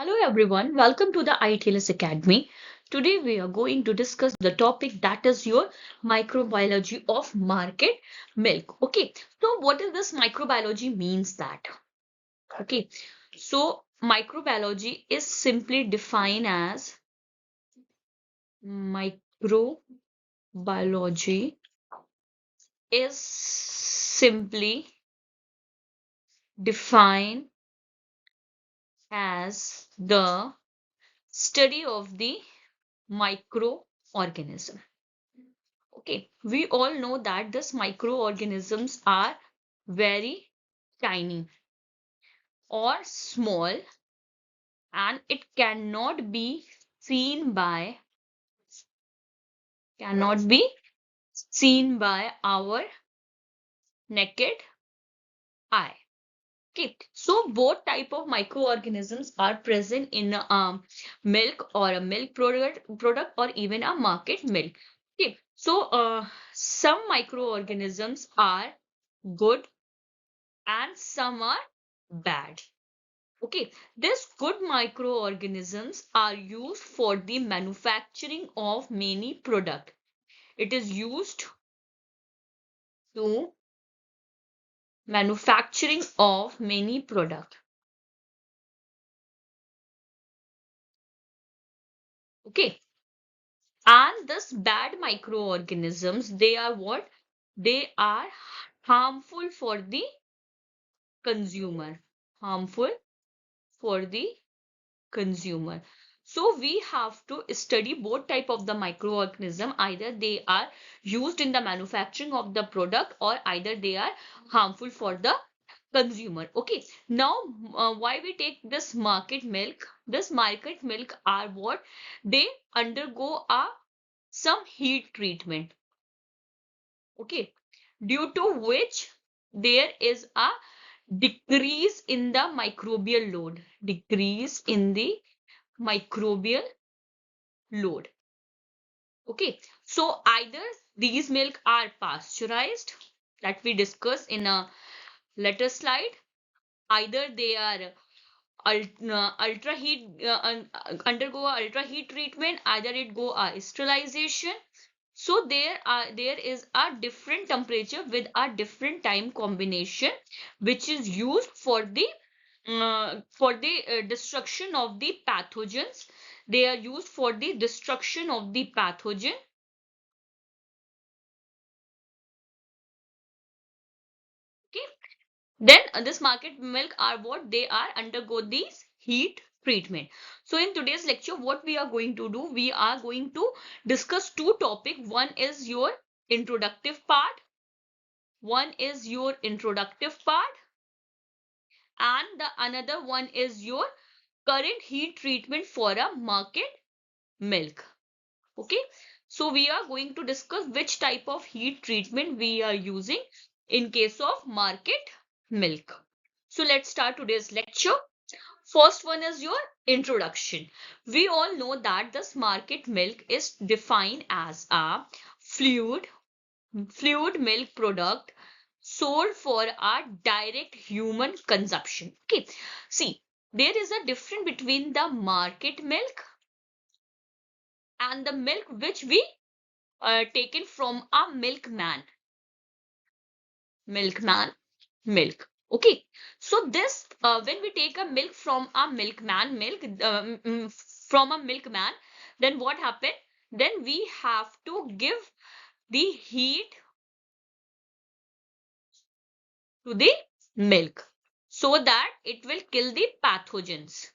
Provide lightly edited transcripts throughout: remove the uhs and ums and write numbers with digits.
Hello everyone, welcome to the ITLS Academy. Today we are going to discuss the topic that is your microbiology of market milk. Okay, so what is this microbiology means that? Okay, so microbiology is simply defined as microbiology is simply defined as the study of the microorganism. Okay, we all know that these microorganisms are very tiny or small and it cannot be seen by our naked eye. Okay, so both type of microorganisms are present in milk or a milk product or even a market milk. Okay, so some microorganisms are good and some are bad. Okay, these good microorganisms are used for the manufacturing of many products. It is used to manufacturing of many products. Okay, and this bad microorganisms, they are what? They are harmful for the consumer. Harmful for the consumer. So we have to study both type of the microorganism. Either they are used in the manufacturing of the product or either they are harmful for the consumer. Okay, now why we take this market milk? This market milk are what? They undergo a some heat treatment. Okay, due to which there is a decrease in the microbial load. Decrease in the microbial load. Okay, so either these milk are pasteurized that we discussed in a later slide, either they are ultra heat undergo a ultra heat treatment, either it go a sterilization. So there is a different temperature with a different time combination which is used for the destruction of the pathogens. They are used for the destruction of the pathogen. Okay. Then this market milk are what? They are undergo these heat treatment. So in today's lecture, what we are going to do? We are going to discuss two topics. One is your introductive part. One is your introductive part, and the another one is your current heat treatment for a market milk. Okay, so we are going to discuss which type of heat treatment we are using in case of market milk. So let's start today's lecture. First one is your introduction. We all know that this market milk is defined as a fluid fluid milk product sold for a direct human consumption. Okay, see, there is a difference between the market milk and the milk which we taken from a milkman milk. Okay, so this when we take a milk from a from a milkman, then what happened? Then we have to give the heat to the milk so that it will kill the pathogens.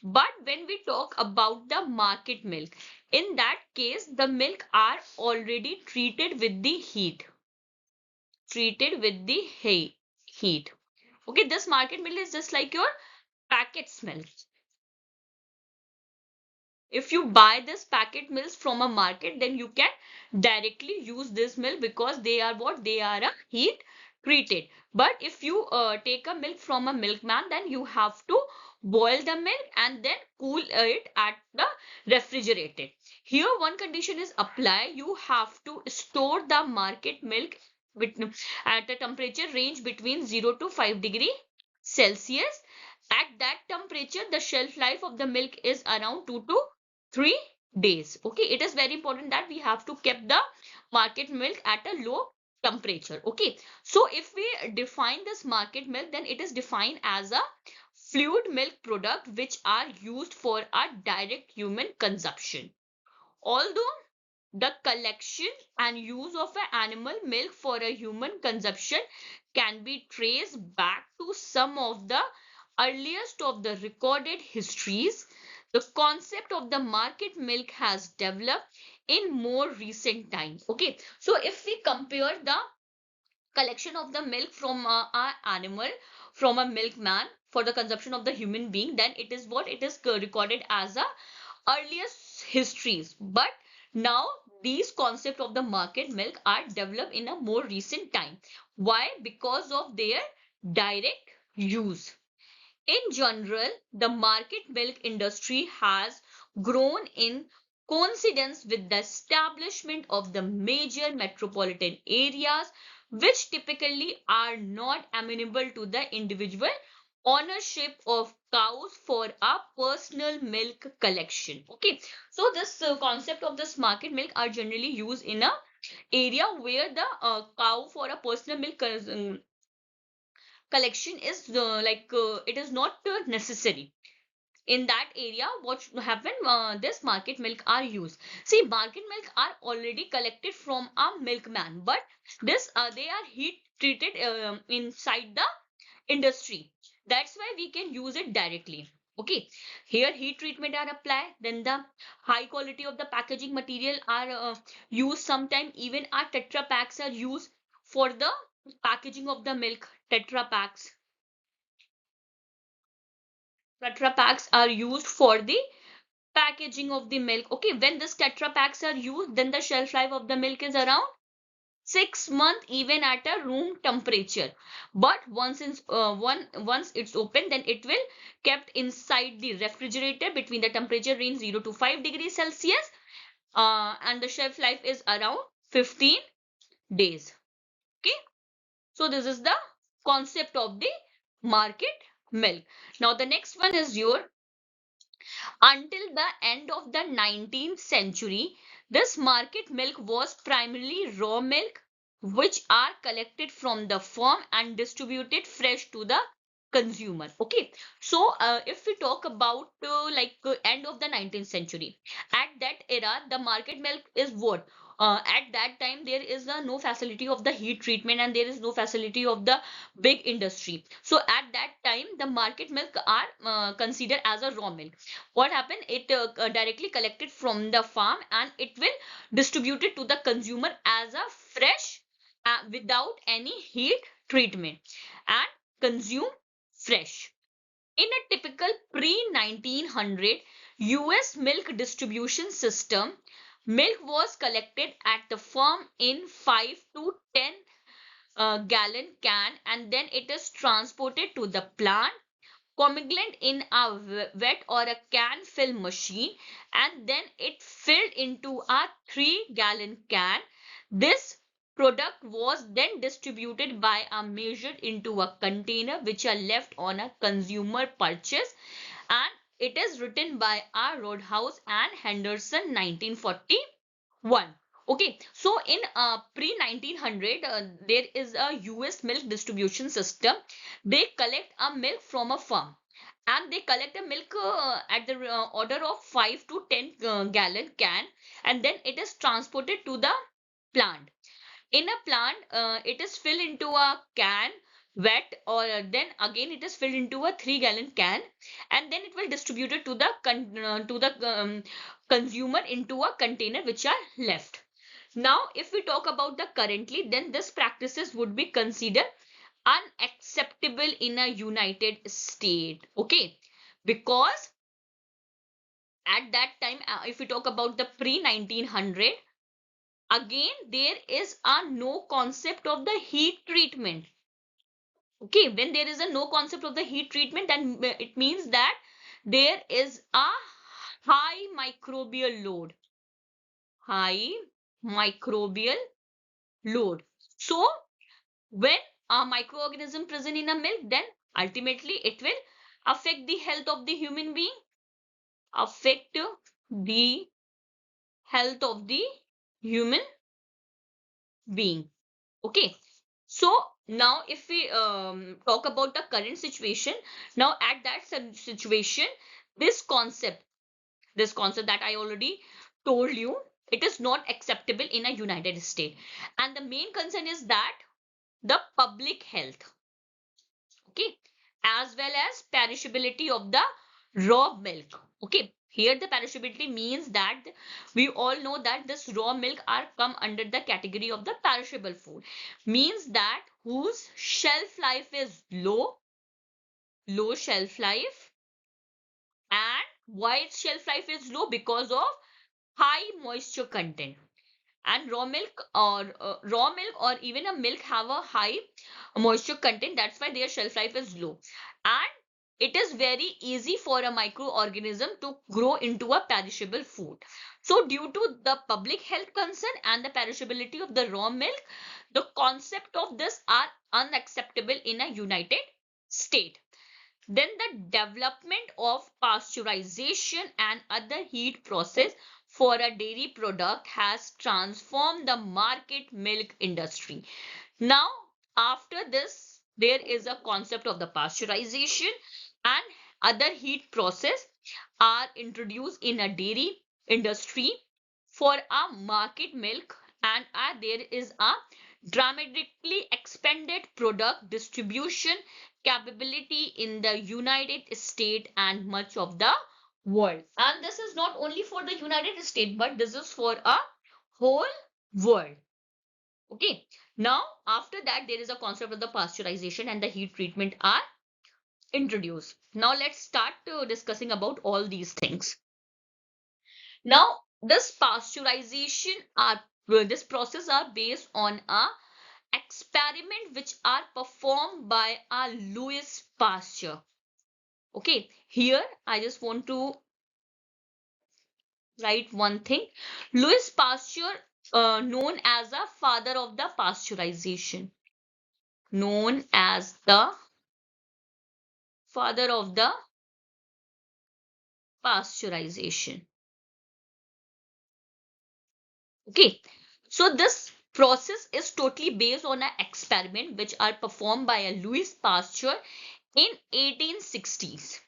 But when we talk about the market milk, in that case, the milk are already treated with the heat. Treated with the heat. Okay, this market milk is just like your packet milk. If you buy this packet milk from a market, then you can directly use this milk because they are what? They are a heat treated. But if you take a milk from a milkman, then you have to boil the milk and then cool it at the refrigerated. Here one condition is apply. You have to store the market milk at a temperature range between 0 to 5 degree Celsius, At that temperature, the shelf life of the milk is around 2 to 3 days. Okay, it is very important that we have to keep the market milk at a low temperature. Okay, so if we define this market milk, then it is defined as a fluid milk product which are used for a direct human consumption. Although the collection and use of animal milk for a human consumption can be traced back to some of the earliest of the recorded histories. The concept of the market milk has developed in more recent time. Okay, so if we compare the collection of the milk from our animal, from a milkman for the consumption of the human being, then it is what it is recorded as a earliest histories. But now these concept of the market milk are developed in a more recent time. Why? Because of their direct use. In general, the market milk industry has grown in coincidence with the establishment of the major metropolitan areas, which typically are not amenable to the individual ownership of cows for a personal milk collection. Okay, so this concept of this market milk are generally used in a area where the cow for a personal milk collection is it is not necessary. In that area, what should happen, this market milk are used. See, market milk are already collected from a milkman, but this they are heat treated inside the industry. That's why we can use it directly. Okay, here heat treatment are applied, then the high quality of the packaging material are used. Sometime even our tetra packs are used for the packaging of the milk. Tetra packs are used for the packaging of the milk. Okay, when this tetra packs are used, then the shelf life of the milk is around 6 months, even at a room temperature. But once it's open, then it will kept inside the refrigerator between the temperature range 0 to 5 degrees Celsius, and the shelf life is around 15 days. Okay, so this is the concept of the market milk. Now the next one is your until the end of the 19th century, this market milk was primarily raw milk, which are collected from the farm and distributed fresh to the consumer. Okay, so if we talk about end of the 19th century, at that era, the market milk is what? At that time, there is no facility of the heat treatment and there is no facility of the big industry. So at that time, the market milk are considered as a raw milk. What happened, it directly collected from the farm and it will distribute it to the consumer as a fresh, without any heat treatment, and consume fresh. In a typical pre 1900 US milk distribution system, milk was collected at the farm in 5 to 10 gallon can, and then it is transported to the plant, coagulated in a wet or a can fill machine, and then it filled into a 3-gallon can. This product was then distributed by a measured into a container which are left on a consumer purchase, and it is written by R. Roadhouse and Henderson 1941. Okay, so in pre 1900, there is a US milk distribution system. They collect a milk from a farm and they collect a milk at the order of 5 to 10 gallon can, and then it is transported to the plant. In a plant, it is filled into a can wet, or then again it is filled into a 3-gallon can, and then it will distribute it to the consumer into a container which are left. Now if we talk about the currently, then this practices would be considered unacceptable in a United States. Okay, because at that time, if we talk about the pre 1900, again there is a no concept of the heat treatment. Okay, when there is a no concept of the heat treatment, then it means that there is a high microbial load. High microbial load. So when a microorganism present in a milk, then ultimately it will affect the health of the human being, affect the health of the human being. Okay, so now if we talk about the current situation, now at that situation, this concept, this concept that I already told you, it is not acceptable in a United States, and the main concern is that the public health. Okay, as well as perishability of the raw milk. Okay, here the perishability means that we all know that this raw milk are come under the category of the perishable food, means that whose shelf life is low shelf life. And why its shelf life is low? Because of high moisture content. And raw milk or even a milk have a high moisture content, that's why their shelf life is low, and it is very easy for a microorganism to grow into a perishable food. So due to the public health concern and the perishability of the raw milk, the concept of this are unacceptable in a United States. Then the development of pasteurization and other heat process for a dairy product has transformed the market milk industry. Now, after this, there is a concept of the pasteurization and other heat process are introduced in a dairy industry for a market milk, and there is a dramatically expanded product distribution capability in the United States and much of the world. And this is not only for the United States, but this is for a whole world. Okay. Now, after that, there is a concept of the pasteurization and the heat treatment are introduced. Now, let's start discussing about all these things. Now, this pasteurization this process are based on a experiment which are performed by a Louis Pasteur. Okay, here I just want to write one thing. Louis Pasteur, known as the father of the pasteurization, known as the father of the pasteurization. Okay, so this process is totally based on an experiment which are performed by a Louis Pasteur in 1860s.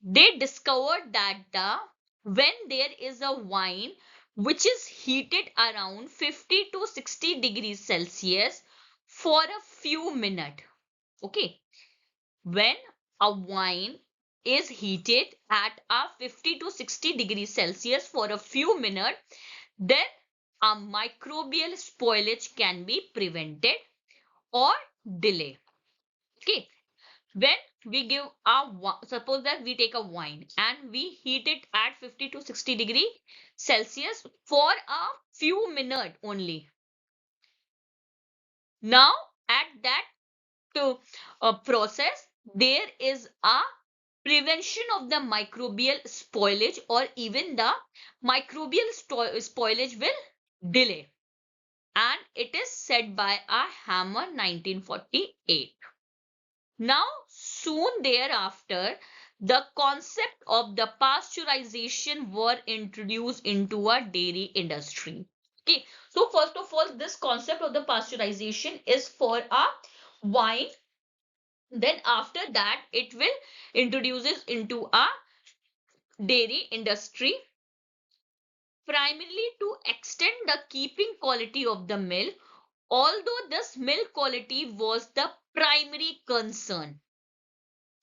They discovered that when there is a wine which is heated around 50 to 60 degrees Celsius for a few minutes. Okay, when a wine is heated at a 50 to 60 degrees Celsius for a few minutes, then a microbial spoilage can be prevented or delayed. Okay, when we give suppose that we take a wine and we heat it at 50 to 60 degree Celsius for a few minutes only. Now at that process, there is a prevention of the microbial spoilage, or even the microbial spoilage will delay, and it is said by a Hammer 1948. Now, soon thereafter, the concept of the pasteurization were introduced into a dairy industry. Okay, so first of all, this concept of the pasteurization is for a wine. Then after that, it will introduces into a dairy industry, primarily to extend the keeping quality of the milk, although this milk quality was the primary concern.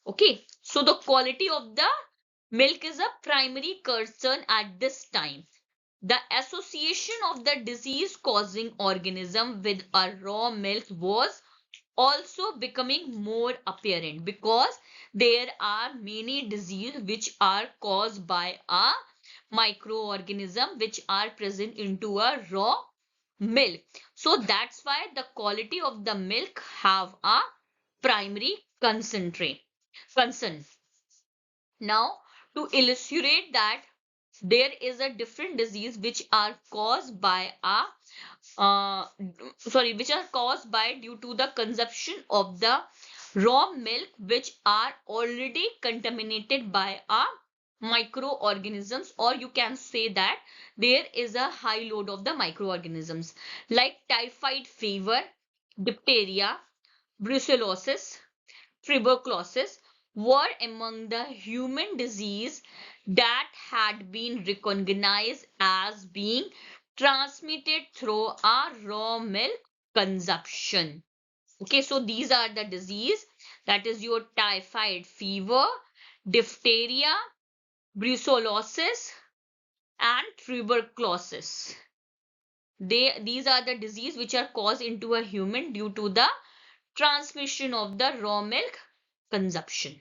Okay, so the quality of the milk is a primary concern at this time. The association of the disease causing organism with a raw milk was also becoming more apparent, because there are many diseases which are caused by a microorganism which are present into a raw milk. So that's why the quality of the milk have a primary concern. Now, to illustrate that, there is a different disease which are caused by a which are caused by due to the consumption of the raw milk which are already contaminated by our microorganisms, or you can say that there is a high load of the microorganisms like typhoid fever, diphtheria, brucellosis, tuberculosis were among the human disease that had been recognized as being transmitted through our raw milk consumption. Okay, so these are the disease, that is your typhoid fever, diphtheria, brucellosis, and tuberculosis. These are the disease which are caused into a human due to the transmission of the raw milk consumption.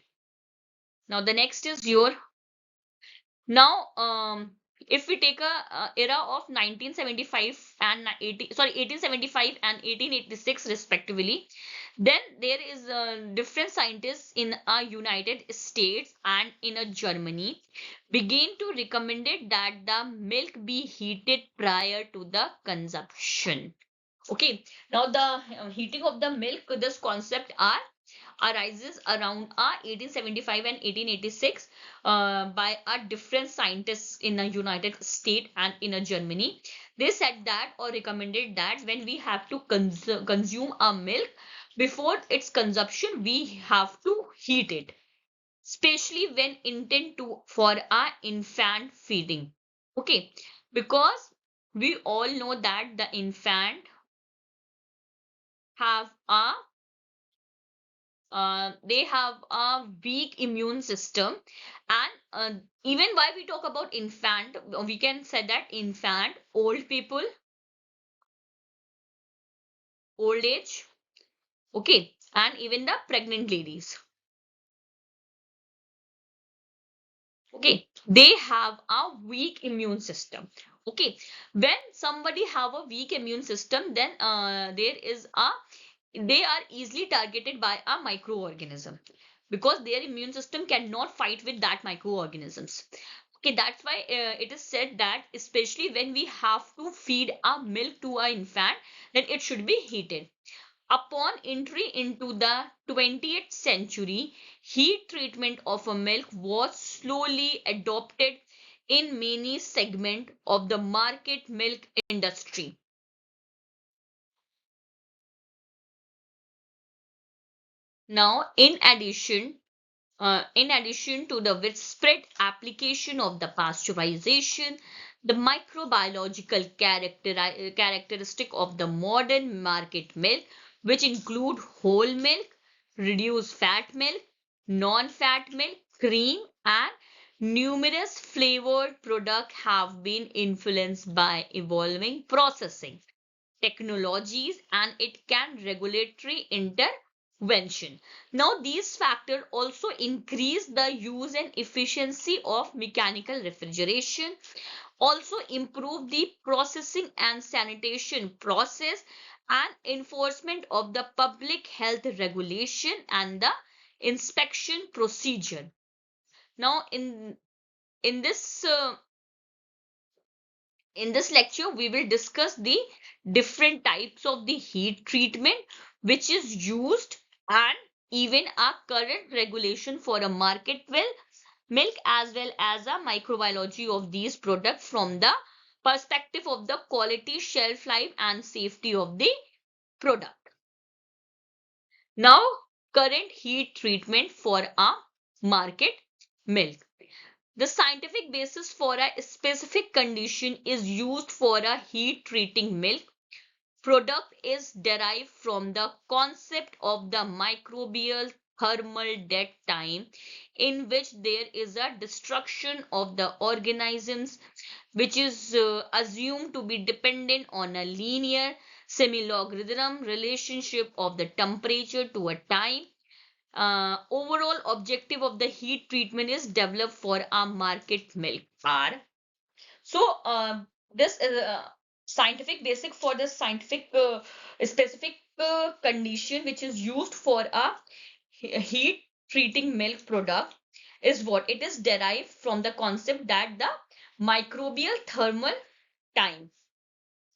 Now the next is your now if we take a era of 1975 and 1875 and 1886 respectively, then there is different scientists in a United States and in a Germany begin to recommend it that the milk be heated prior to the consumption. Okay, now the heating of the milk, this concept arises around 1875 and 1886 by a different scientists in the United States and in a Germany. They said that or recommended that when we have to consume a milk, before its consumption, we have to heat it, especially when intent to for a infant feeding. Okay, because we all know that the infant have a they have a weak immune system, and even while we talk about infant, we can say that infant, old people, old age, okay, and even the pregnant ladies, okay, they have a weak immune system. Okay, when somebody have a weak immune system, then there is a they are easily targeted by a microorganism because their immune system cannot fight with that microorganisms. Okay, that's why it is said that especially when we have to feed a milk to an infant, then it should be heated. Upon entry into the 20th century, heat treatment of a milk was slowly adopted in many segments of the market milk industry. Now, in addition to the widespread application of the pasteurization, the microbiological characteristic of the modern market milk, which include whole milk, reduced fat milk, non-fat milk, cream, and numerous flavored products, have been influenced by evolving processing technologies and it can regulatory intervention. Now, these factors also increase the use and efficiency of mechanical refrigeration, also improve the processing and sanitation process and enforcement of the public health regulation and the inspection procedure. Now, in this in this lecture, we will discuss the different types of the heat treatment which is used and even a current regulation for a market milk as well as a microbiology of these products from the perspective of the quality, shelf life and safety of the product. Now, current heat treatment for a market milk. The scientific basis for a specific condition is used for a heat treating milk product is derived from the concept of the microbial thermal dead time, in which there is a destruction of the organisms which is assumed to be dependent on a linear semi-logarithm relationship of the temperature to a time. Overall objective of the heat treatment is developed for a market milk are. So this is a scientific basic for this scientific specific condition which is used for a heat treating milk product is what it is derived from the concept that the microbial thermal time,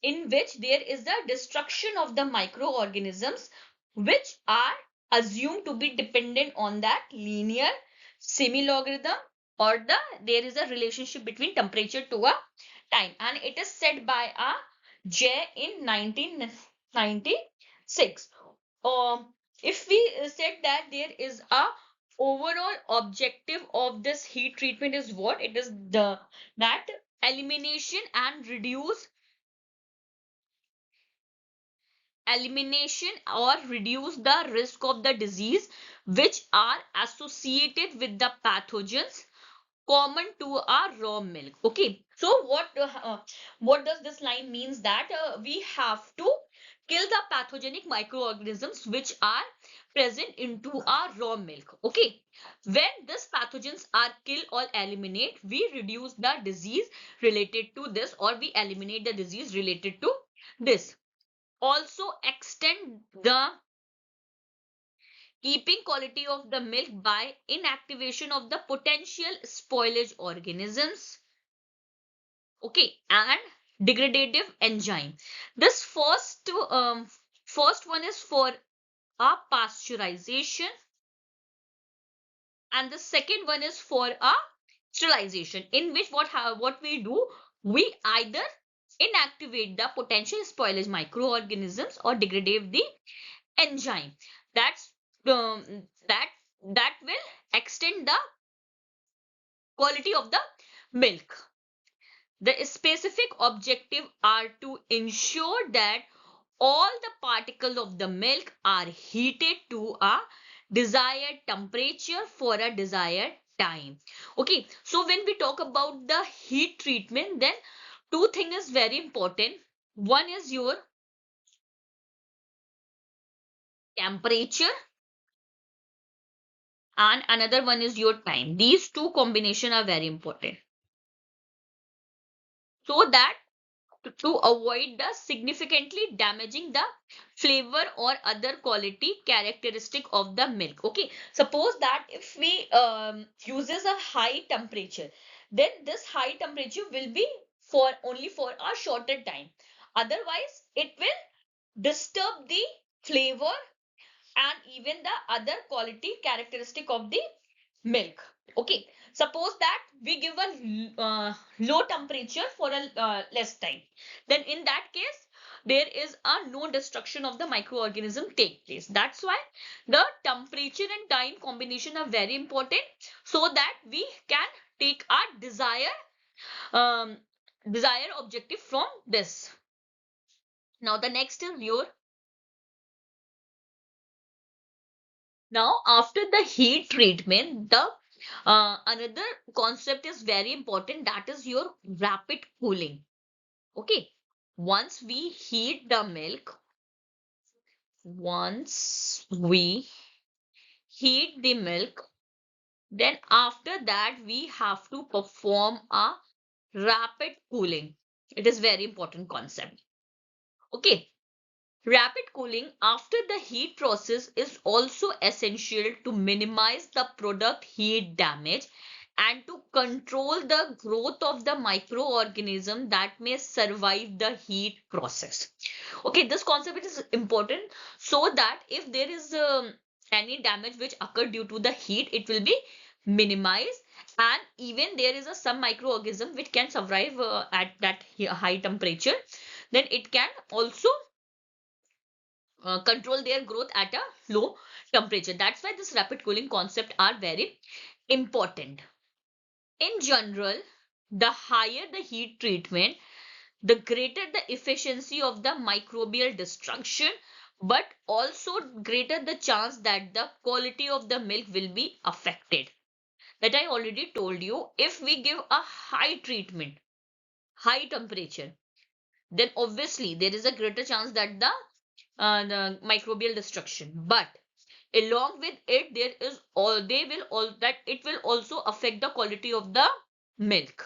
in which there is the destruction of the microorganisms which are assumed to be dependent on that linear semi-logarithm, or there is a relationship between temperature to a time, and it is set by a J in 1996. If we said that there is a overall objective of this heat treatment is what? It is the that elimination and or reduce the risk of the disease which are associated with the pathogens common to our raw milk. Okay, so what does this line means? That we have to kill the pathogenic microorganisms which are present into our raw milk. Okay, when these pathogens are killed or eliminate, we reduce the disease related to this, or we eliminate the disease related to this. Also extend the keeping quality of the milk by inactivation of the potential spoilage organisms, okay, and degradative enzyme. This first one is for a pasteurization, and the second one is for a sterilization, in which what we do, we either inactivate the potential spoilage microorganisms or degrade the enzyme. That's that that will extend the quality of the milk. The specific objective are to ensure that all the particles of the milk are heated to a desired temperature for a desired time. Okay, so when we talk about the heat treatment, then two things is very important. One is your temperature, and another one is your time. These two combination are very important, so that to avoid the significantly damaging the flavor or other quality characteristic of the milk. Okay, suppose that if we uses a high temperature, then this high temperature will be for only for a shorter time. Otherwise, it will disturb the flavor and even the other quality characteristic of the milk. Okay, suppose that we give a low temperature for a less time, then in that case there is a no destruction of the microorganism take place. That's why the temperature and time combination are very important, so that we can take our um, desired objective from this. Now the next is your, now after the heat treatment, the another concept is very important, that is your rapid cooling. Okay, once we heat the milk, once we heat the milk, then after that we have to perform a rapid cooling. It is very important concept. Okay, rapid cooling after the heat process is also essential to minimize the product heat damage and to control the growth of the microorganism that may survive the heat process. Okay, this concept is important, so that if there is any damage which occurred due to the heat, it will be minimized, and even there is some microorganism which can survive at that high temperature, then it can also control their growth at a low temperature. That's why this rapid cooling concept are very important. In general, the higher the heat treatment, the greater the efficiency of the microbial destruction, but also greater the chance that the quality of the milk will be affected. That I already told you, if we give a high treatment, high temperature, then obviously there is a greater chance that the microbial destruction. But along with it, there is all they will all that it will also affect the quality of the milk.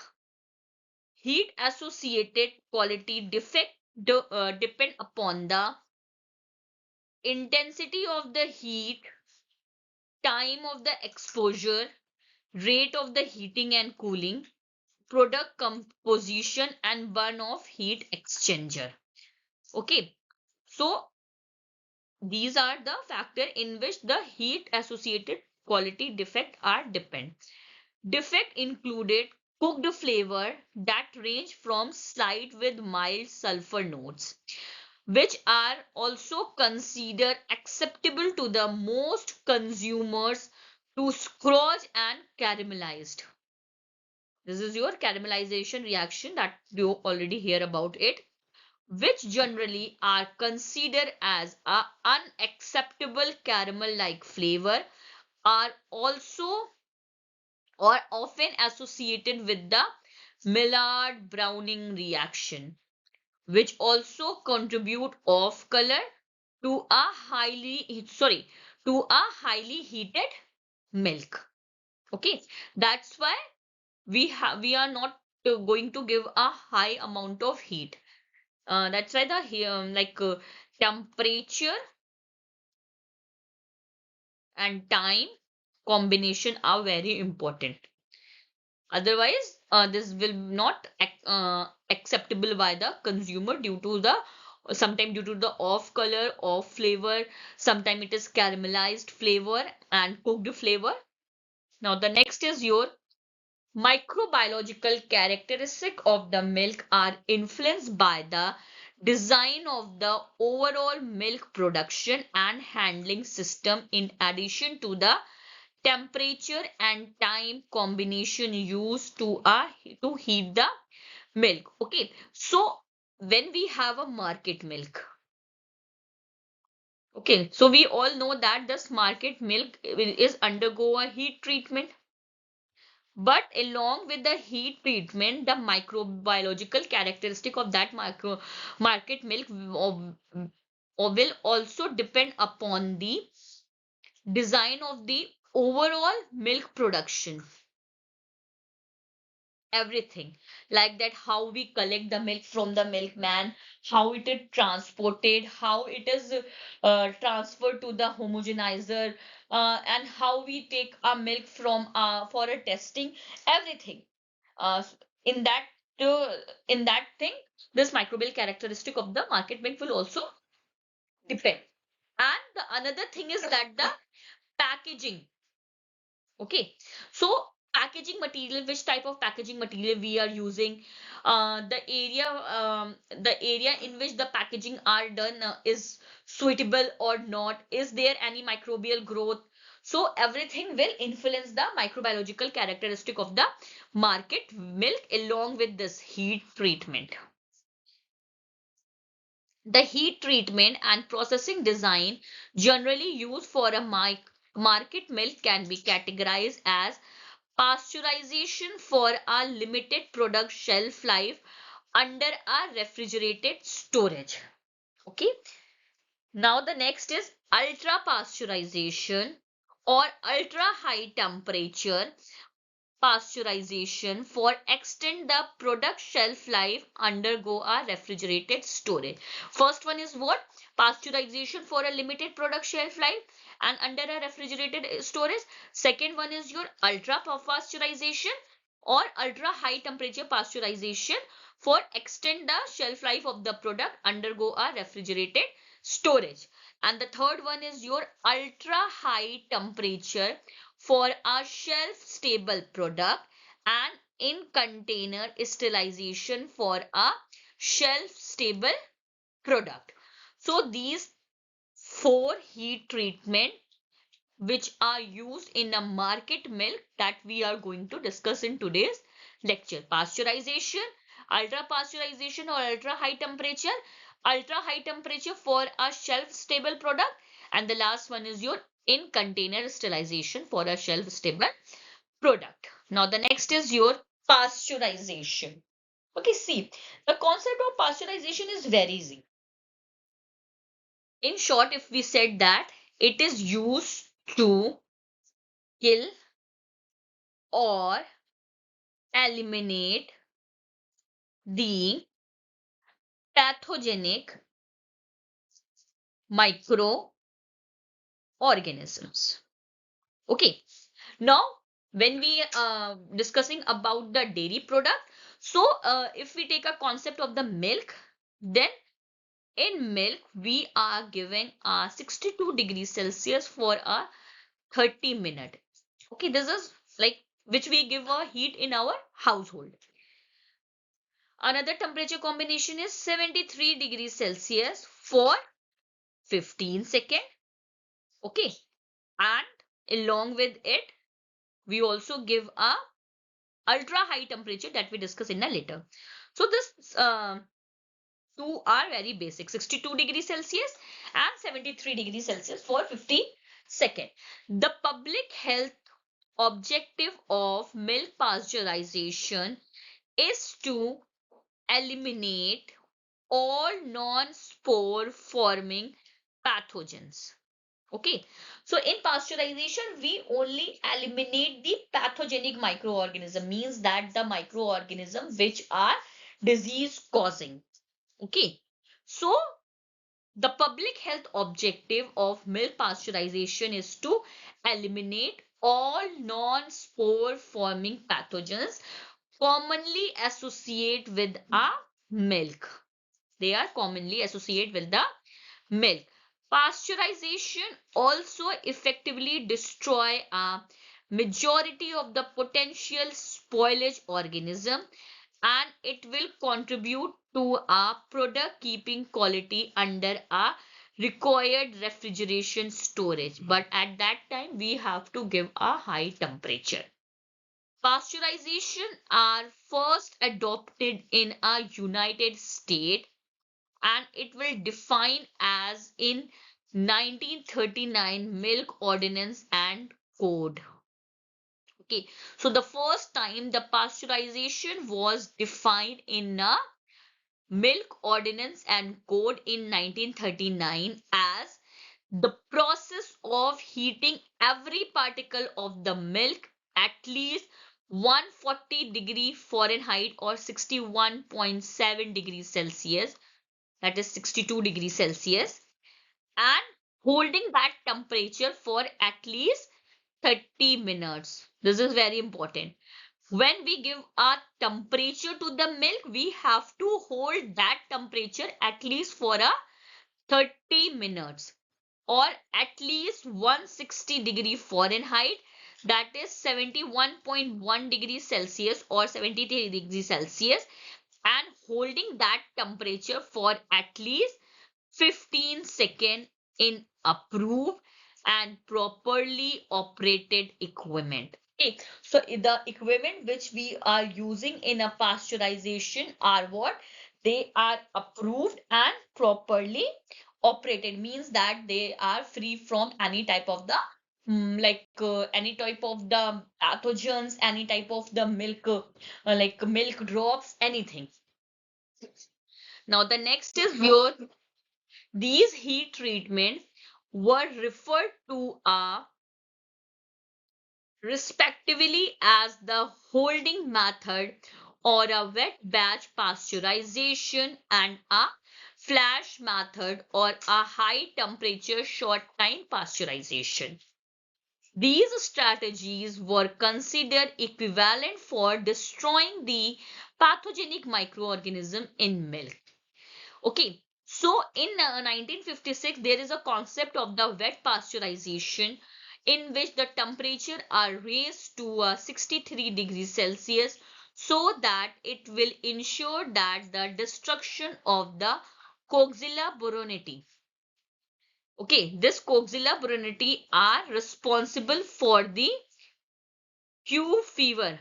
Heat associated quality defect depend upon the intensity of the heat, time of the exposure, rate of the heating and cooling, product composition, and burn off heat exchanger. Okay, so These are the factor in which the heat associated quality defect are depend. Defect included cooked flavor that range from slight with mild sulfur notes, which are also considered acceptable to the most consumers, to scrooge and caramelized. This is your caramelization reaction that you already hear about it, which generally are considered as a unacceptable caramel-like flavor, are also or often associated with the Maillard Browning reaction, which also contribute off color to a highly heated milk. Okay, that's why we are not going to give a high amount of heat. That's why temperature and time combination are very important. Otherwise, this will not acceptable by the consumer due to the sometimes due to the off color, off flavor, sometimes it is caramelized flavor and cooked flavor. Now the next is your microbiological characteristic of the milk are influenced by the design of the overall milk production and handling system, in addition to the temperature and time combination used to heat the milk. Okay, so when we have a market milk, okay, so we all know that this market milk is undergo a heat treatment. But along with the heat treatment, the microbiological characteristic of that micro market milk will also depend upon the design of the overall milk production. Everything like that, how we collect the milk from the milkman, how it is transported, how it is transferred to the homogenizer, and how we take our milk from for a testing, everything uh, in that uh, in that thing, this microbial characteristic of the market milk will also depend. And the another thing is that the packaging. Okay, so packaging material, which type of packaging material we are using, the area in which the packaging are done is suitable or not, is there any microbial growth? So everything will influence the microbiological characteristic of the market milk along with this heat treatment. The heat treatment and processing design generally used for a market milk can be categorized as pasteurization for a limited product shelf life under a refrigerated storage. Okay. Now the next is ultra pasteurization or ultra high temperature pasteurization for extend the product shelf life undergo a refrigerated storage. First one is what? Pasteurization for a limited product shelf life and under a refrigerated storage. Second one is your ultra pasteurization or ultra high temperature pasteurization for extend the shelf life of the product undergo a refrigerated storage. And the third one is your ultra high temperature for a shelf stable product, and in container sterilization for a shelf stable product. So these four heat treatment which are used in a market milk that we are going to discuss in today's lecture: pasteurization, ultra pasteurization or ultra high temperature for a shelf stable product, and the last one is your in container sterilization for a shelf stable product. Now the next is your pasteurization. Okay, see, the concept of pasteurization is very easy. In short, if we said that it is used to kill or eliminate the pathogenic microorganisms. Okay, now when we discussing about the dairy product, so if we take a concept of the milk, then In milk, we are giving 62 degrees Celsius for a 30 minute. Okay, this is like which we give a heat in our household. Another temperature combination is 73 degrees Celsius for 15 seconds. Okay, and along with it, we also give a ultra high temperature that we discuss in a later. So this two are very basic, 62 degrees Celsius and 73 degrees Celsius for 50 seconds. The public health objective of milk pasteurization is to eliminate all non-spore forming pathogens. Okay, so in pasteurization, we only eliminate the pathogenic microorganism, means that the microorganism which are disease causing. Okay, so the public health objective of milk pasteurization is to eliminate all non-spore forming pathogens commonly associate with a milk. They are commonly associated with the milk. Pasteurization also effectively destroy a majority of the potential spoilage organism, and it will contribute to a product keeping quality under a required refrigeration storage. But at that time, we have to give a high temperature. Pasteurization are first adopted in a United States, and it will define as in 1939 Milk Ordinance and Code. Okay, so the first time the pasteurization was defined in a Milk Ordinance and Code in 1939 as the process of heating every particle of the milk at least 140 degree Fahrenheit or 61.7 degrees Celsius, that is 62 degrees Celsius, and holding that temperature for at least 30 minutes. This is very important. When we give a temperature to the milk, we have to hold that temperature at least for a 30 minutes or at least 160 degree Fahrenheit, that is 71.1 degrees Celsius or 73 degrees Celsius, and holding that temperature for at least 15 seconds in approved and properly operated equipment. Okay, so the equipment which we are using in a pasteurization are what? They are approved and properly operated, means that they are free from any type of the any type of the pathogens, any type of the milk, like milk drops, anything. Now the next is your these heat treatments were referred to respectively as the holding method or a wet batch pasteurization and a flash method or a high temperature short time pasteurization. These strategies were considered equivalent for destroying the pathogenic microorganism in milk. Okay, so in 1956, there is a concept of the wet pasteurization in which the temperature are raised to 63 degrees Celsius so that it will ensure that the destruction of the Coxella buronitii. Okay, this Coxella buronitii are responsible for the Q fever.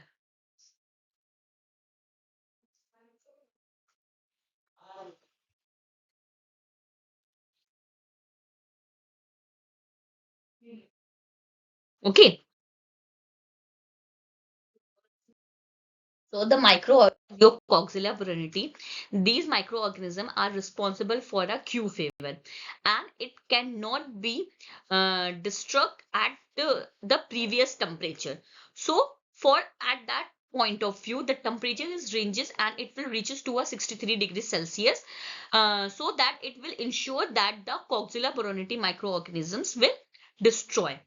Okay, so the Microcoxilla buronitii, these microorganisms are responsible for a Q fever, and it cannot be destroyed at the previous temperature. So for at that point of view, the temperature is ranges and it will reaches to a 63 degrees Celsius, so that it will ensure that the Coxilla buronitii microorganisms will destroy,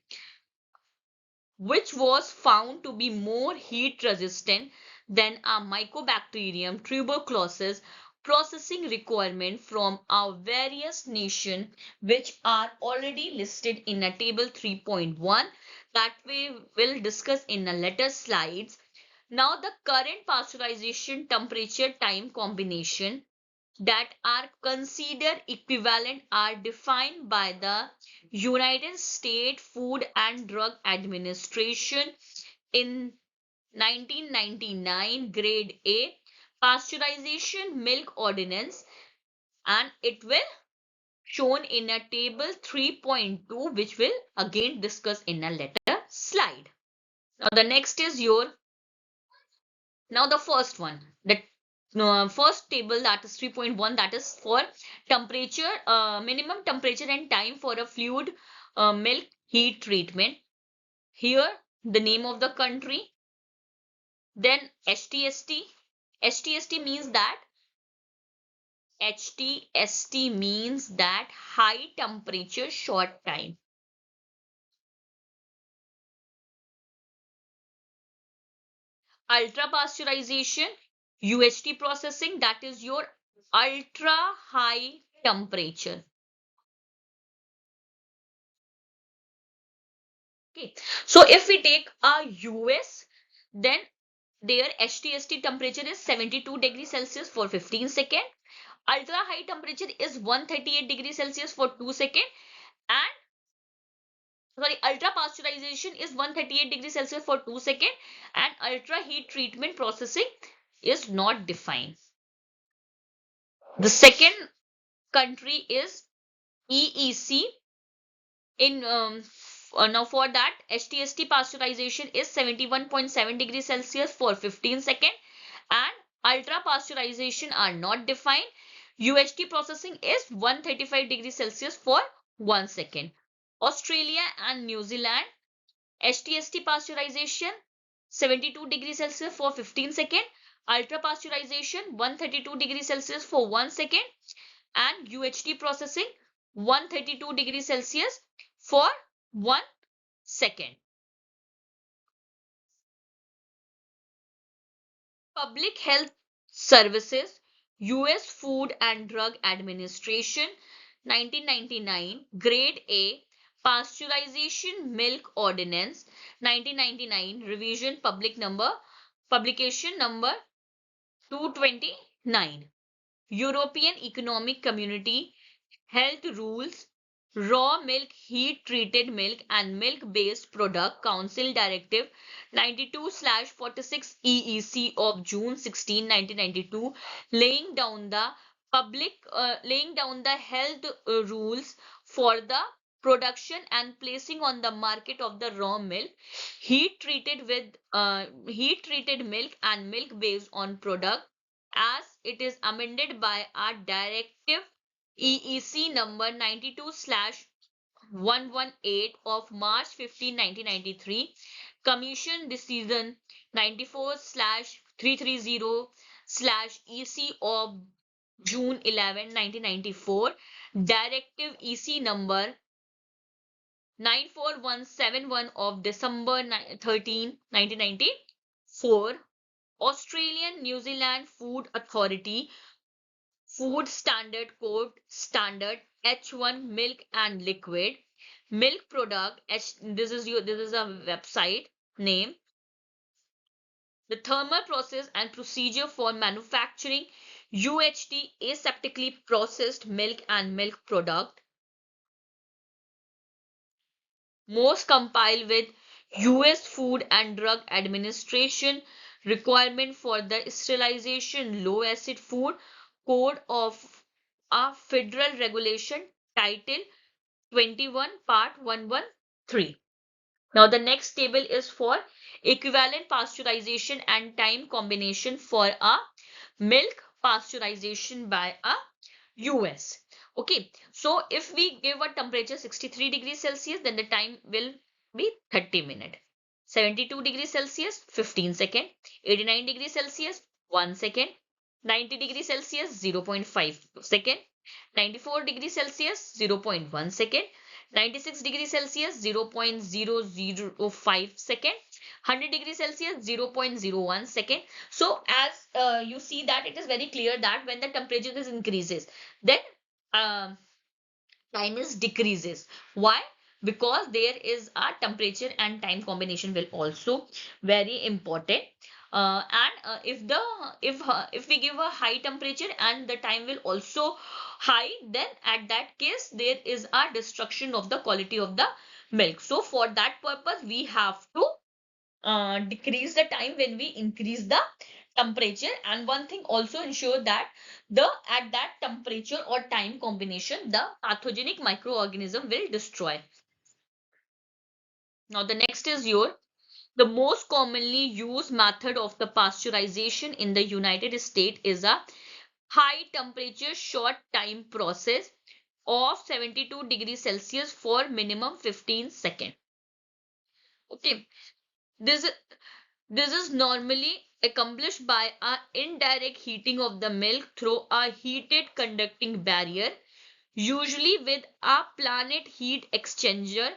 which was found to be more heat resistant than a Mycobacterium tuberculosis processing requirement from our various nations, which are already listed in a table 3.1 that we will discuss in a later slides. Now the current pasteurization temperature time combination that are considered equivalent are defined by the United States Food and Drug Administration in 1999 grade A pasteurization milk ordinance, and it will shown in a table 3.2 which we'll again discuss in a later slide. Now the next is your now the first one, the first table, that is 3.1, that is for temperature, minimum temperature and time for a fluid milk heat treatment. Here the name of the country, then HTST. HTST means that HTST means that high temperature short time. Ultra pasteurization, UHT processing, that is your ultra high temperature. Okay, so if we take a US, then their HTST temperature is 72 degrees Celsius for 15 seconds. Ultra high temperature is 138 degrees Celsius for 2 seconds. And sorry, ultra pasteurization is 138 degrees Celsius for 2 seconds. And ultra heat treatment processing is not defined. The second country is EEC. In now for that, HTST pasteurization is 71.7 degrees Celsius for 15 seconds, and ultra pasteurization are not defined. UHT processing is 135 degrees Celsius for 1 second. Australia and New Zealand, HTST pasteurization 72 degrees Celsius for 15 seconds, ultra pasteurization 132 degrees Celsius for 1 second, and UHT processing 132 degrees Celsius for 1 second. Public Health Services, US Food and Drug Administration, 1999, Grade A, Pasteurization Milk Ordinance, 1999, Revision Publication number 229. European Economic Community Health Rules, Raw Milk, Heat Treated Milk and Milk Based Product Council Directive 92/46 EEC of June 16, 1992, laying down the health rules for the production and placing on the market of the raw milk, heat treated milk and milk based on product, as it is amended by our directive EEC number 92/118 of March 15, 1993, Commission Decision 94/330/EC of June 11, 1994, Directive EC number 94171 of December 13, 1994, Australian New Zealand Food Authority Food Standard Code Standard H1 Milk and Liquid Milk Product. This is a website name. The thermal process and procedure for manufacturing UHT aseptically processed milk and milk product. Most compile with US Food and Drug Administration requirement for the sterilization low acid food code of a federal regulation title 21 part 113. Now the next table is for equivalent pasteurization and time combination for a milk pasteurization by a US. Okay, so if we give a temperature 63 degrees Celsius, then the time will be 30 minutes. 72 degrees Celsius, 15 seconds. 89 degrees Celsius, 1 second. 90 degrees Celsius, 0.5 second. 94 degrees Celsius, 0.1 second. 96 degrees Celsius, 0.005 second. 100 degrees Celsius, 0.01 second. So as you see that it is very clear that when the temperature is increases, then um, time is decreases. Why? Because there is a temperature and time combination will also very important. And if we give a high temperature and the time will also high, then at that case there is a destruction of the quality of the milk. So for that purpose we have to decrease the time when we increase the temperature. And one thing also ensure that the at that temperature or time combination the pathogenic microorganism will destroy. Now the next is your the most commonly used method of the pasteurization in the United States is a high temperature short time process of 72 degrees Celsius for minimum 15 seconds. Okay, this this is normally accomplished by a indirect heating of the milk through a heated conducting barrier, usually with a planet heat exchanger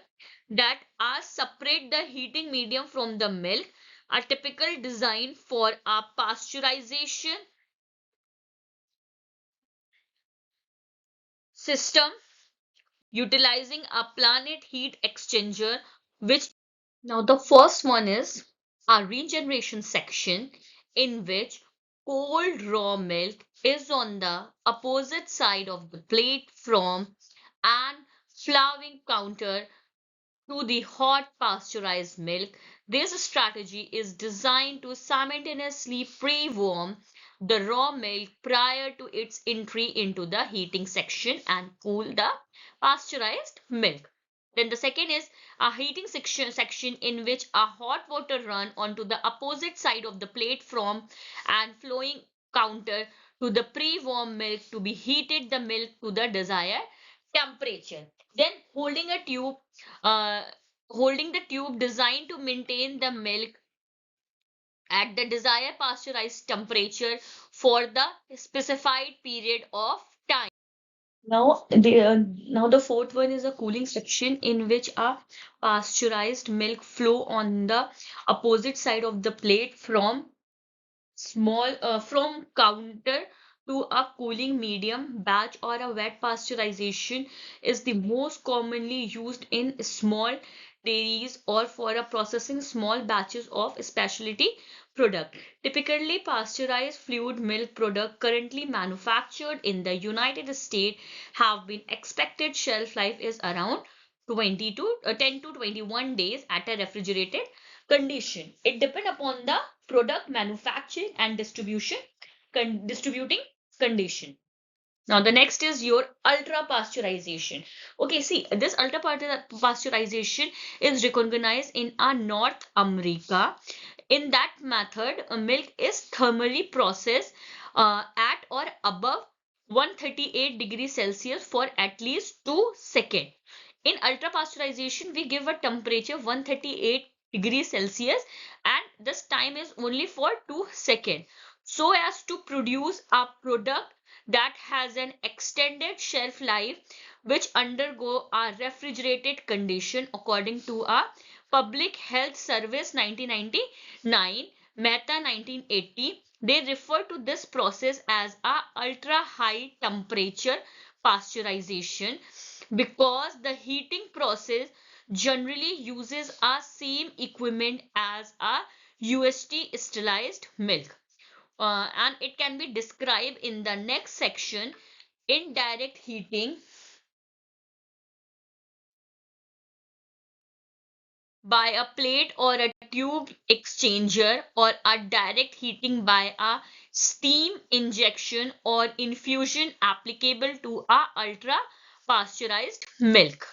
that are separate the heating medium from the milk. A typical design for a pasteurization system utilizing a planet heat exchanger, which now, the first one is a regeneration section in which cold raw milk is on the opposite side of the plate from an flouring counter to the hot pasteurized milk. This strategy is designed to simultaneously pre-warm the raw milk prior to its entry into the heating section and cool the pasteurized milk. Then the second is a heating section in which a hot water run onto the opposite side of the plate from and flowing counter to the pre-warm milk to be heated the milk to the desired temperature. Then uh, holding the tube designed to maintain the milk at the desired pasteurized temperature for the specified period of time. Now the fourth one is a cooling section in which a pasteurized milk flow on the opposite side of the plate from counter to a cooling medium batch or a wet pasteurization is the most commonly used in small dairies or for a processing small batches of specialty product. Typically pasteurized fluid milk product currently manufactured in the United States have been expected shelf life is around 20 to 10 to 21 days at a refrigerated condition. It depends upon the product manufacturing and distributing condition. Now the next is your ultra pasteurization. Okay, see this ultra pasteurization is recognized in North America. In that method, milk is thermally processed at or above 138 degrees Celsius for at least 2 seconds. In ultra pasteurization, we give a temperature 138 degrees Celsius and this time is only for 2 seconds so as to produce a product that has an extended shelf life which undergo a refrigerated condition according to a Public Health Service 1999, Mehta 1980. They refer to this process as a ultra high temperature pasteurization because the heating process generally uses a same equipment as a UST sterilized milk. And it can be described in the next section. Indirect heating by a plate or a tube exchanger or a direct heating by a steam injection or infusion applicable to a ultra pasteurized milk.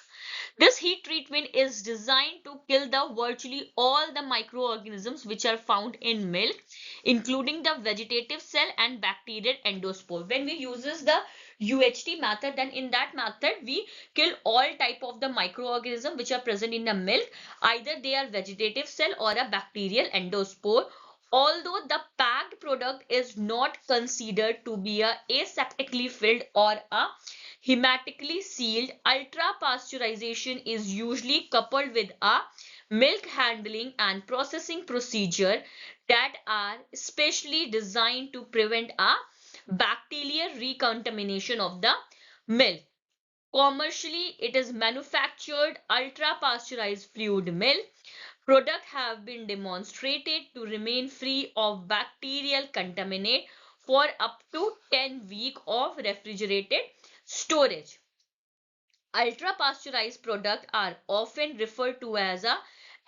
This heat treatment is designed to kill the virtually all the microorganisms which are found in milk, including the vegetative cell and bacterial endospore. When we uses the UHT method, then in that method we kill all type of the microorganism which are present in the milk, either they are vegetative cell or a bacterial endospore. Although the packed product is not considered to be a aseptically filled or a hermetically sealed, ultra pasteurization is usually coupled with a milk handling and processing procedure that are specially designed to prevent a bacterial recontamination of the milk. Commercially, it is manufactured ultra pasteurized fluid milk. Products have been demonstrated to remain free of bacterial contaminant for up to 10 weeks of refrigerated storage. Ultra pasteurized products are often referred to as a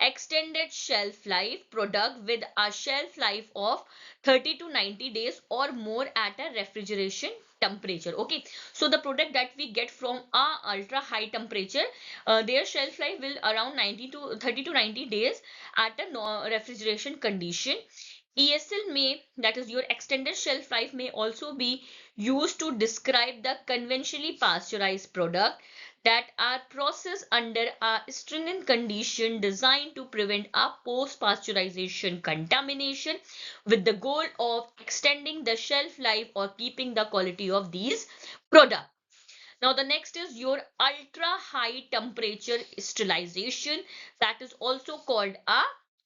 extended shelf life product with a shelf life of 30 to 90 days or more at a refrigeration temperature. Okay, so the product that we get from a ultra high temperature, their shelf life will around 90 to 30 to 90 days at a refrigeration condition. ESL may, that is your extended shelf life, may also be used to describe the conventionally pasteurized product that are processed under a stringent condition designed to prevent a post-pasteurization contamination with the goal of extending the shelf life or keeping the quality of these products. Now the next is your ultra high temperature sterilization, that is also called a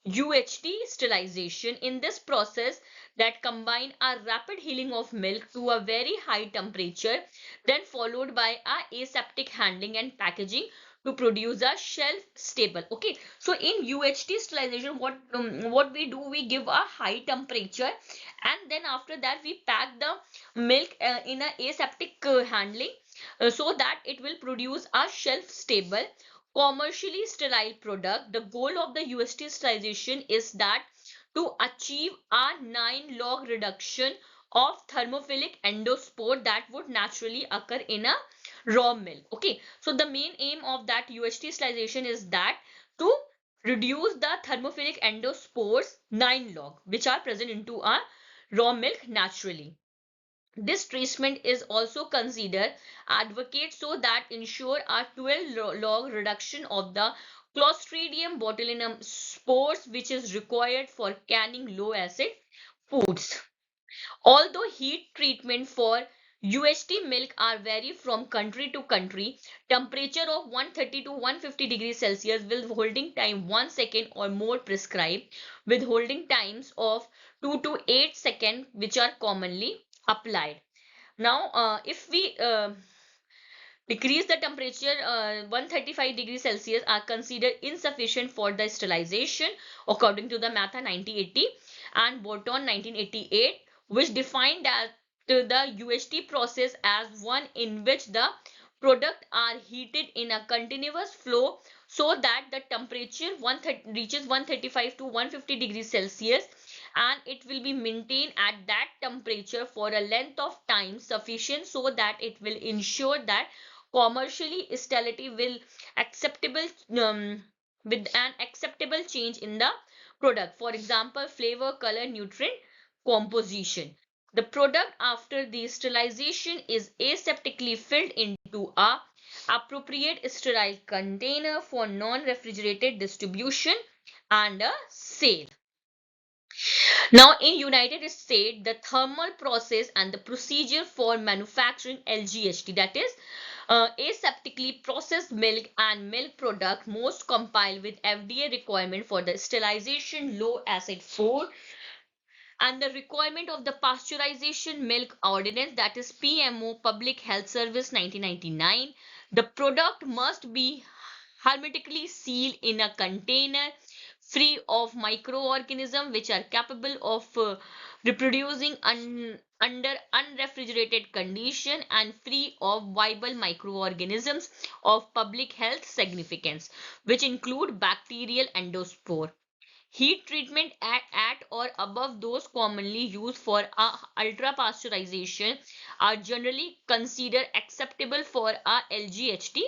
UHT sterilization. In this process that combine a rapid healing of milk to a very high temperature, then followed by a aseptic handling and packaging to produce a shelf stable. Okay, so in UHT sterilization, what we do, we give a high temperature, and then after that we pack the milk in a aseptic handling, so that it will produce a shelf stable commercially sterile product. The goal of the UST sterilization is that to achieve a 9 log reduction of thermophilic endospore that would naturally occur in a raw milk. Okay, so the main aim of that UHT sterilization is that to reduce the thermophilic endospores 9 log which are present into a raw milk naturally. This treatment is also considered advocate so that ensure a 12 log reduction of the Clostridium botulinum spores which is required for canning low acid foods. Although heat treatment for UHT milk are vary from country to country, temperature of 130 to 150 degrees Celsius with holding time 1 second or more prescribed, with holding times of 2 to 8 seconds which are commonly applied. Now, if we decrease the temperature 135 degrees Celsius are considered insufficient for the sterilization according to the Matha 1980 and Borton 1988, which defined that the UHT process as one in which the product are heated in a continuous flow so that the temperature reaches 135 to 150 degrees Celsius, and it will be maintained at that temperature for a length of time sufficient so that it will ensure that commercially sterility will acceptable with an acceptable change in the product, for example flavor, color, nutrient composition. The product after the sterilization is aseptically filled into a appropriate sterile container for non-refrigerated distribution and a sale. Now, in United States, the thermal process and the procedure for manufacturing LGHT, that is aseptically processed milk and milk product, most compile with FDA requirement for the sterilization low acid food and the requirement of the pasteurization milk ordinance, that is PMO Public Health Service 1999. The product must be hermetically sealed in a container free of microorganisms which are capable of reproducing under unrefrigerated condition and free of viable microorganisms of public health significance, which include bacterial endospore. Heat treatment at or above those commonly used for ultra pasteurization are generally considered acceptable for LGHT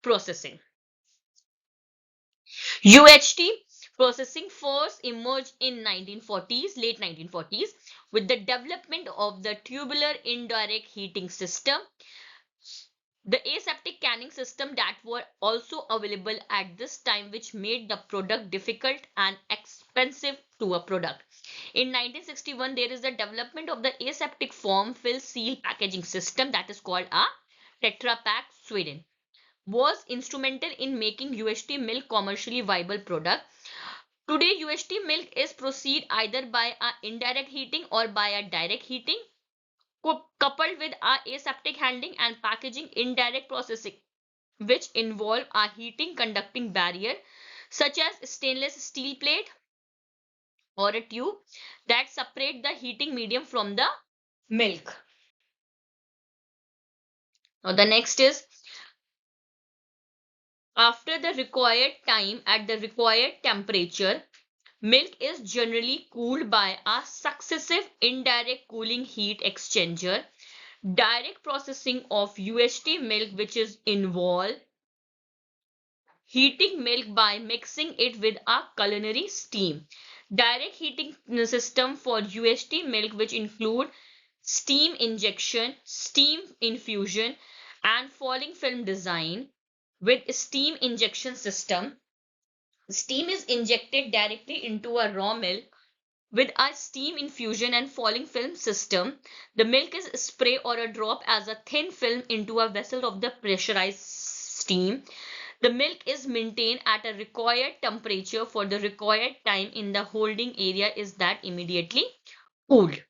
processing. UHT processing first emerged in 1940s, late 1940s, with the development of the tubular indirect heating system, the aseptic canning system that were also available at this time, which made the product difficult and expensive to a product. In 1961, there is the development of the aseptic form fill seal packaging system that is called a Tetra Pak Sweden. was instrumental in making UHT milk commercially viable product. Today, UHT milk is proceed either by a indirect heating or by a direct heating, coupled with a aseptic handling and packaging indirect processing, which involve a heating conducting barrier such as stainless steel plate or a tube that separate the heating medium from the milk. Now the next is, after the required time at the required temperature, milk is generally cooled by a successive indirect cooling heat exchanger. Direct processing of UHT milk, which is involved heating milk by mixing it with a culinary steam. Direct heating system for UHT milk, which include steam injection, steam infusion, and falling film design. With steam injection system, steam is injected directly into a raw milk. With a steam infusion and falling film system, the milk is sprayed or a drop as a thin film into a vessel of the pressurized steam. The milk is maintained at a required temperature for the required time in the holding area is that immediately cooled.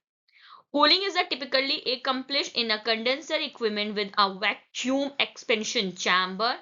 Cooling is typically accomplished in a condenser equipment with a vacuum expansion chamber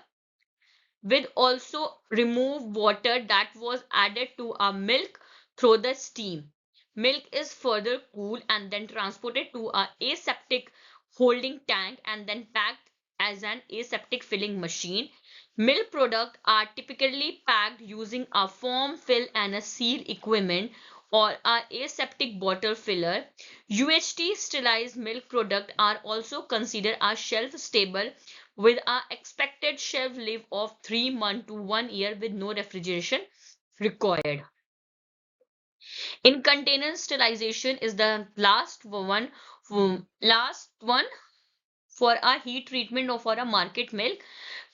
with also remove water that was added to a milk through the steam. Milk is further cooled and then transported to a aseptic holding tank and then packed as an aseptic filling machine. Milk products are typically packed using a foam fill and a seal equipment or a aseptic bottle filler. UHT sterilized milk products are also considered as shelf stable with an expected shelf life of 3 months to 1 year with no refrigeration required. In container sterilization is the last one for a heat treatment or for a market milk.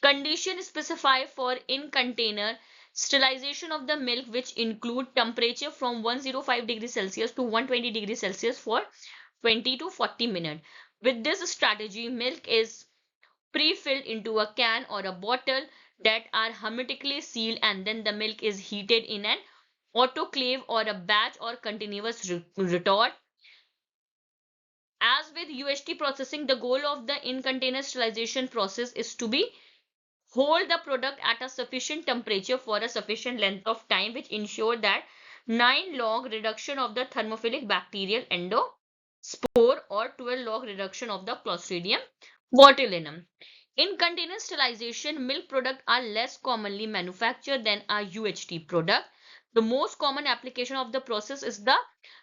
Condition specified for in container sterilization of the milk, which include temperature from 105 degrees Celsius to 120 degrees Celsius for 20 to 40 minutes. With this strategy, milk is pre-filled into a can or a bottle that are hermetically sealed, and then the milk is heated in an autoclave or a batch or continuous retort. As with UHT processing, the goal of the in-container sterilization process is to be hold the product at a sufficient temperature for a sufficient length of time, which ensure that 9-log reduction of the thermophilic bacterial endospore or 12-log reduction of the Clostridium botulinum. In container sterilization, milk products are less commonly manufactured than a UHT product. The most common application of the process is the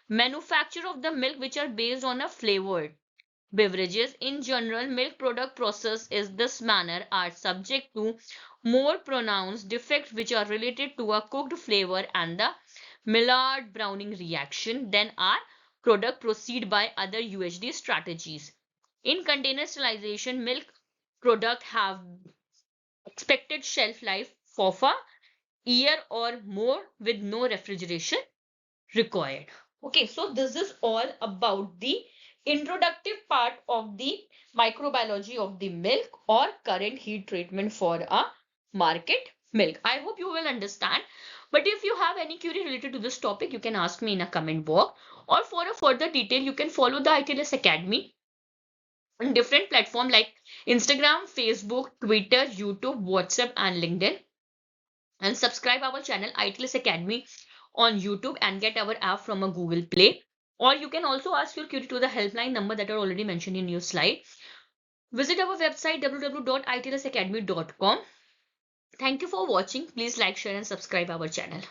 manufacture of the milk, which are based on a flavored beverages. In general, milk product process is this manner are subject to more pronounced defects which are related to a cooked flavor and the Maillard browning reaction than are product proceed by other UHD strategies. In container sterilization, milk product have expected shelf life of a year or more with no refrigeration required. Okay, so this is all about the introductive part of the microbiology of the milk or current heat treatment for a market milk. I hope you will understand. But if you have any query related to this topic, you can ask me in a comment box, or for a further detail, you can follow the ITLS Academy on different platforms like Instagram, Facebook, Twitter, YouTube, WhatsApp, and LinkedIn. And subscribe our channel ITLS Academy on YouTube and get our app from a Google Play. Or you can also ask your query to the helpline number that are already mentioned in your slide. Visit our website www.itlsacademy.com. Thank you for watching. Please like, share, and subscribe our channel.